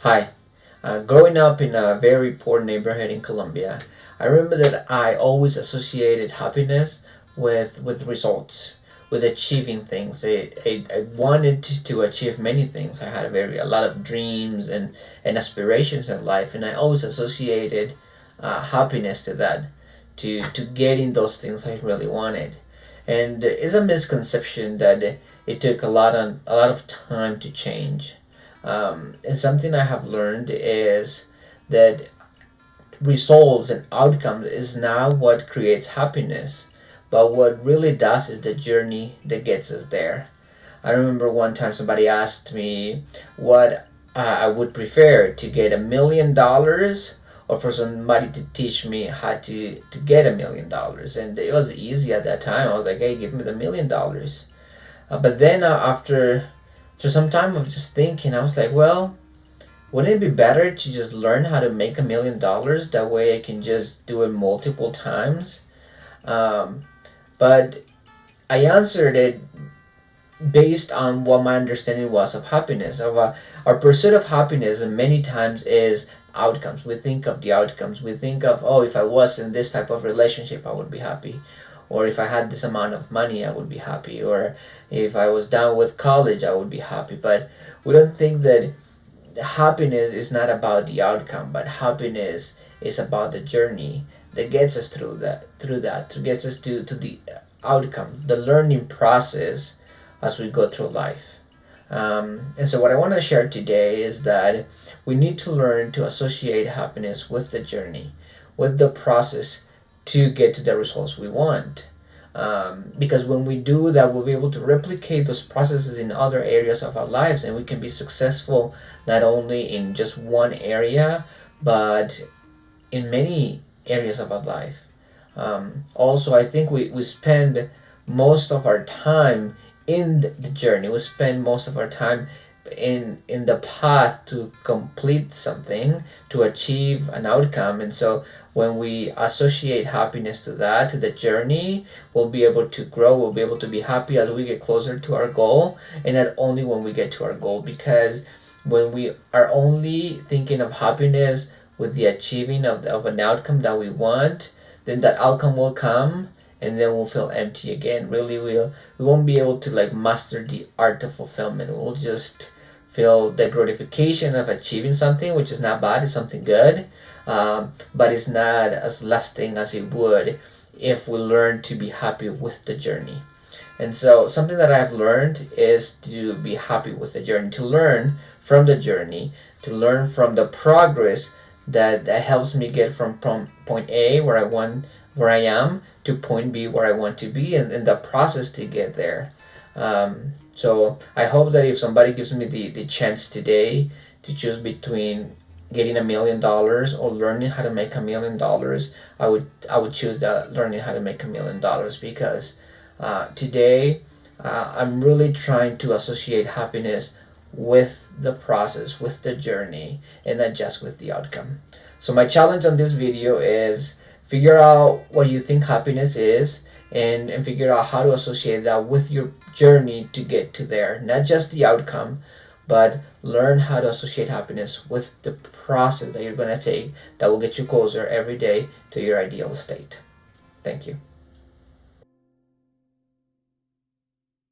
Hi. Growing up in a very poor neighborhood in Colombia, I remember that I always associated happiness with results, with achieving things. I wanted to achieve many things. I had a lot of dreams and aspirations in life, and I always associated happiness to that, to getting those things I really wanted. And it's a misconception that it took a lot of time to change. And something I have learned is that results and outcomes is not what creates happiness, but what really does is the journey that gets us there. I remember one time somebody asked me what I would prefer, to get $1 million or for somebody to teach me how to get $1 million. And it was easy at that time. I was like, hey, give me the $1 million. But then after some time of just thinking, I was like, well, wouldn't it be better to just learn how to make $1 million? That way I can just do it multiple times. Um, but I answered it based on what my understanding was of happiness. Our pursuit of happiness many times is outcomes. We think of the outcomes. We think of, oh, if I was in this type of relationship, I would be happy. Or if I had this amount of money, I would be happy. Or if I was done with college, I would be happy. But we don't think that happiness is not about the outcome, but happiness is about the journey that gets us to gets us to the outcome, the learning process as we go through life. And so what I want to share today is that we need to learn to associate happiness with the journey, with the process to get to the results we want. Because when we do that, we'll be able to replicate those processes in other areas of our lives, and we can be successful not only in just one area, but in many areas of our life. Also, I think we spend most of our time in the journey. We spend most of our time in the path to complete something, to achieve an outcome. And so when we associate happiness to that, to the journey, we'll be able to grow, we'll be able to be happy as we get closer to our goal, and not only when we get to our goal. Because when we are only thinking of happiness with the achieving of an outcome that we want, then that outcome will come, and then we'll feel empty again. Really, we won't be able to like master the art of fulfillment. We'll just feel the gratification of achieving something, which is not bad, it's something good, but it's not as lasting as it would if we learn to be happy with the journey. And so something that I've learned is to be happy with the journey, to learn from the journey, to learn from the progress that helps me get from point A, where I am, to point B, where I want to be, and the process to get there. So I hope that if somebody gives me the chance today to choose between getting $1 million or learning how to make $1 million, I would choose that, learning how to make $1 million. Because today I'm really trying to associate happiness with the process, with the journey, and not just with the outcome. So my challenge on this video is figure out what you think happiness is, and figure out how to associate that with your journey to get to there. Not just the outcome, but learn how to associate happiness with the process that you're going to take that will get you closer every day to your ideal state. Thank you.